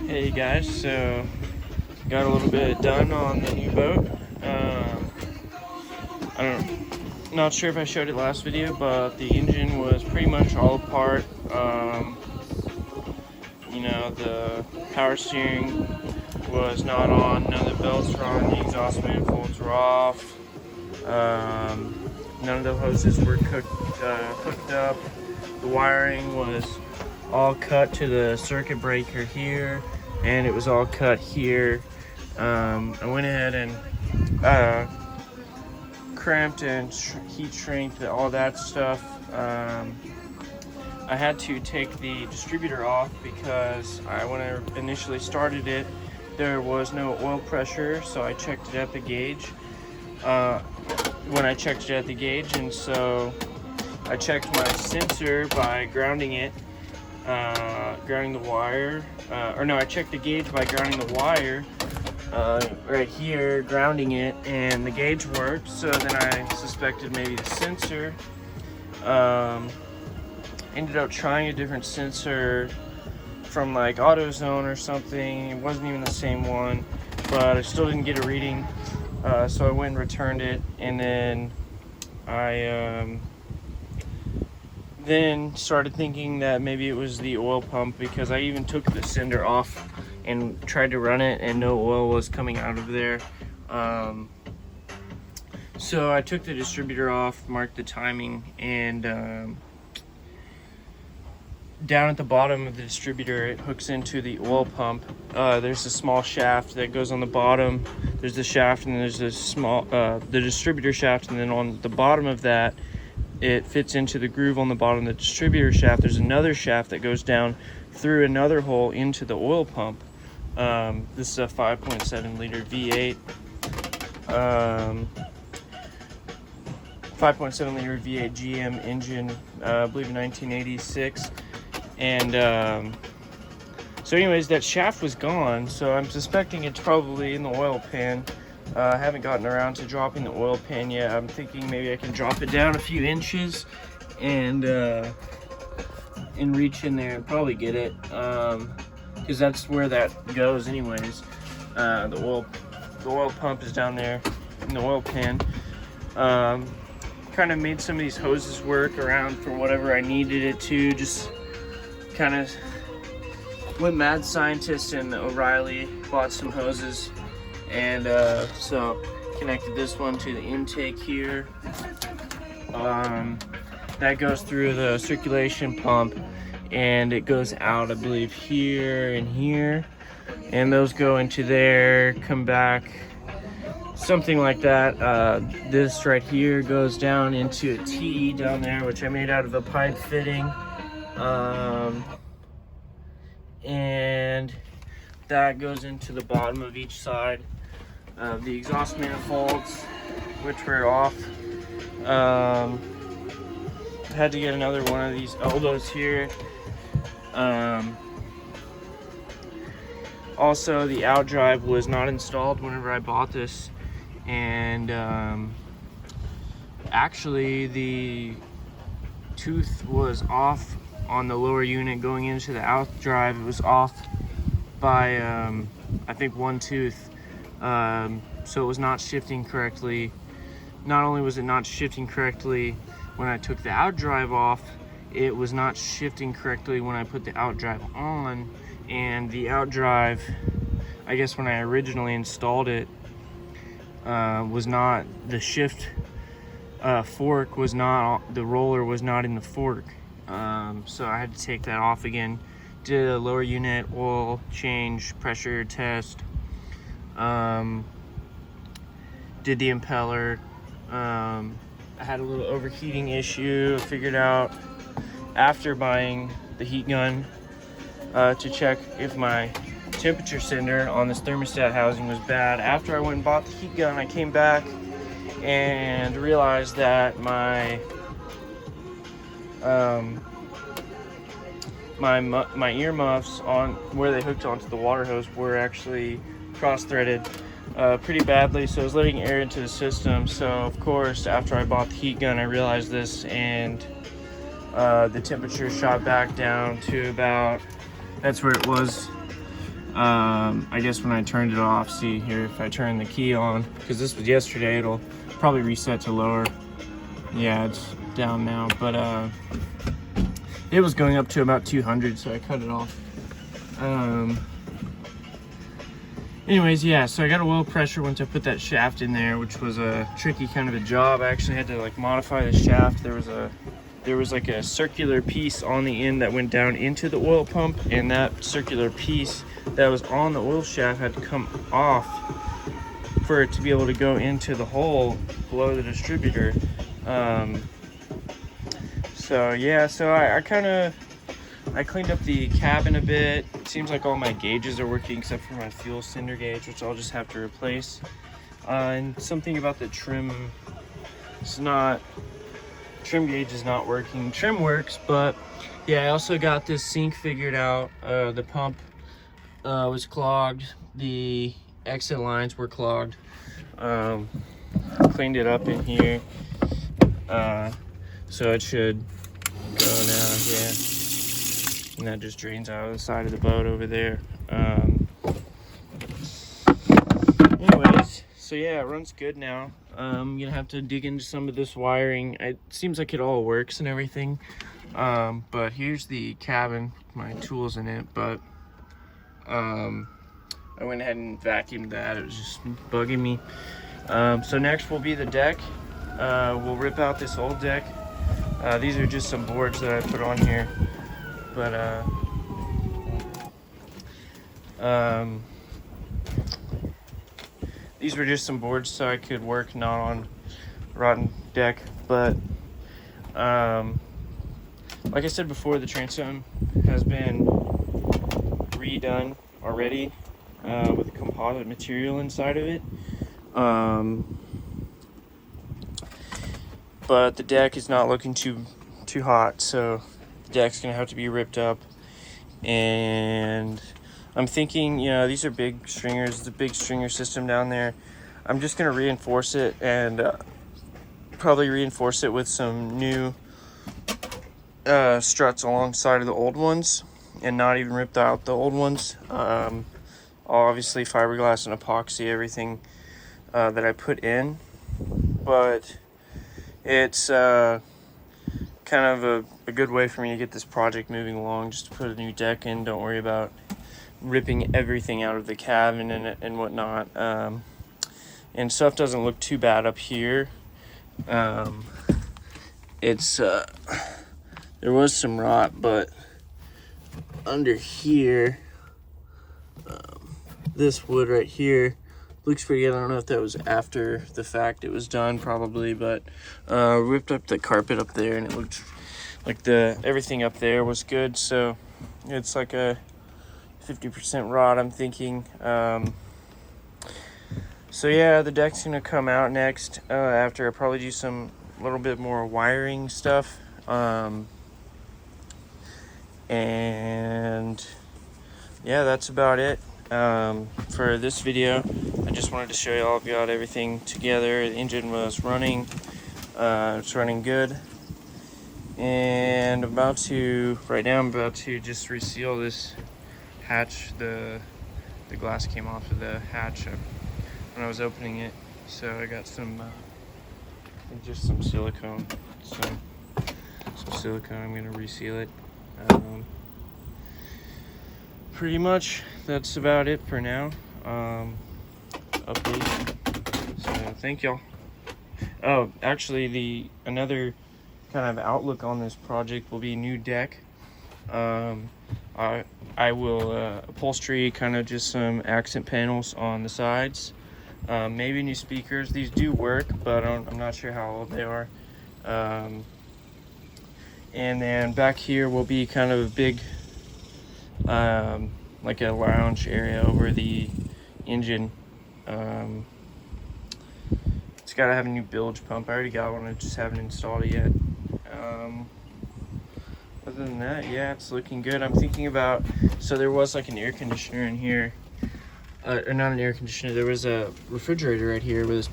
Hey guys, so got a little bit done on the new boat. Not sure if I showed it last video, but the engine was pretty much all apart. The power steering was not on, none of the belts were on, the exhaust manifolds were off. None of the hoses were hooked up. The wiring was all cut to the circuit breaker here, and it was all cut here. I went ahead and cramped and heat shrinked all that stuff. I had to take the distributor off because when I initially started it, there was no oil pressure, so I checked it at the gauge. And so I checked my sensor by grounding it, grounding the wire. I checked the gauge by grounding the wire right here, grounding it, and the gauge worked. So then I suspected maybe the sensor. Ended up trying a different sensor from like AutoZone or something. It wasn't even the same one, but I still didn't get a reading. So I went and returned it, and then I then started thinking that maybe it was the oil pump, because I even took the sender off and tried to run it and no oil was coming out of there. So I took the distributor off, marked the timing, and down at the bottom of the distributor, it hooks into the oil pump. There's a small shaft that goes on the bottom. There's the shaft, and there's a small the distributor shaft, and then on the bottom of that, it fits into the groove on the bottom of the distributor shaft. There's another shaft that goes down through another hole into the oil pump. This is a 5.7 liter V8. 5.7 liter V8 GM engine, I believe 1986. And so anyways, that shaft was gone, so I'm suspecting it's probably in the oil pan. I haven't gotten around to dropping the oil pan yet. I'm thinking maybe I can drop it down a few inches and reach in there and probably get it, because that's where that goes anyways. The oil pump is down there in the oil pan. Kind of made some of these hoses work around for whatever I needed it to. Just kind of went mad scientist and O'Reilly, bought some hoses, and so connected this one to the intake here. That goes through the circulation pump, and it goes out, I believe, here and here, and those go into there, come back, something like that. This right here goes down into a T down there, which I made out of a pipe fitting. And that goes into the bottom of each side of the exhaust manifolds, which were off. Had to get another one of these elbows here. Also, the outdrive was not installed whenever I bought this, and actually the tooth was off on the lower unit going into the outdrive. It was off by I think one tooth, so it was not shifting correctly. Not only was it not shifting correctly when I took the outdrive off, it was not shifting correctly when I put the outdrive on. And the outdrive, I guess when I originally installed it, was not, the shift fork was not, the roller was not in the fork. So I had to take that off again, did a lower unit oil change, pressure test, did the impeller. I had a little overheating issue. I figured out after buying the heat gun to check if my temperature sender on this thermostat housing was bad. After I went and bought the heat gun, I came back and realized that my my earmuffs on where they hooked onto the water hose were actually cross-threaded pretty badly, so I was letting air into the system. So of course, after I bought the heat gun, I realized this, and the temperature shot back down to about that's where it was. I guess when I turned it off, see here, if I turn the key on, because this was yesterday, it'll probably reset to lower. Yeah, it's down now, but it was going up to about 200, so I cut it off. Anyways, yeah, so I got a low pressure once I put that shaft in there, which was a tricky kind of a job. I actually had to like modify the shaft. There was like a circular piece on the end that went down into the oil pump, and that circular piece that was on the oil shaft had to come off for it to be able to go into the hole below the distributor. So yeah, so I cleaned up the cabin a bit. It seems like all my gauges are working except for my fuel cylinder gauge, which I'll just have to replace. And something about the trim, trim gauge is not working. Trim works, but yeah, I also got this sink figured out. The pump was clogged. The exit lines were clogged. Cleaned it up in here. So it should go now, yeah. And that just drains out of the side of the boat over there. Anyways, so yeah, it runs good now. I'm gonna have to dig into some of this wiring. It seems like it all works and everything. But here's the cabin, my tools in it, but I went ahead and vacuumed that. It was just bugging me. So next will be the deck. We'll rip out this old deck. These are just some boards that I put on here, but these were just some boards so I could work not on rotten deck. But like I said before, the transom has been redone already with composite material inside of it. But the deck is not looking too hot, so the deck's gonna have to be ripped up. And I'm thinking, you know, these are big stringers. It's a big stringer system down there. I'm just gonna reinforce it and probably reinforce it with some new struts alongside of the old ones, and not even rip out the old ones. Obviously fiberglass and epoxy everything that I put in, but it's kind of a good way for me to get this project moving along, just to put a new deck in. Don't worry about ripping everything out of the cabin and whatnot. And stuff doesn't look too bad up here. It's there was some rot, but under here, this wood right here looks pretty good. I don't know if that was after the fact it was done, probably, but ripped up the carpet up there, and it looked like everything up there was good. So it's like a 50% rot, I'm thinking. So yeah, the deck's gonna come out next after I probably do some little bit more wiring stuff. And yeah, that's about it for this video. I just wanted to show you all, got everything together. The engine was running. It's running good. And right now I'm about to just reseal this hatch. The glass came off of the hatch when I was opening it. So I got some, just some silicone. Some silicone, I'm gonna reseal it. Pretty much that's about it for now. Update. So thank y'all. Oh, actually, another kind of outlook on this project will be new deck. I will upholstery kind of just some accent panels on the sides. Maybe new speakers. These do work, but I'm not sure how old they are. And then back here will be kind of a big, like a lounge area over the engine. It's got to have a new bilge pump. I already got one, I just haven't installed it yet. Other than that, yeah, it's looking good. I'm thinking about, so there was like an air conditioner in here, or not an air conditioner, there was a refrigerator right here with this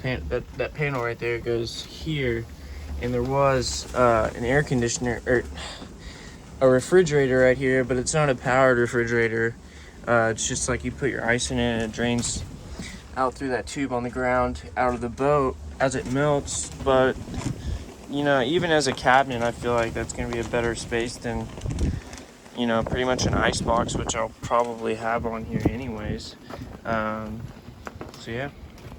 that panel right there goes here, and there was an air conditioner, or a refrigerator right here, but it's not a powered refrigerator. It's just like you put your ice in it and it drains out through that tube on the ground out of the boat as it melts. But you know, even as a cabinet, I feel like that's going to be a better space than, you know, pretty much an ice box, which I'll probably have on here anyways. So yeah.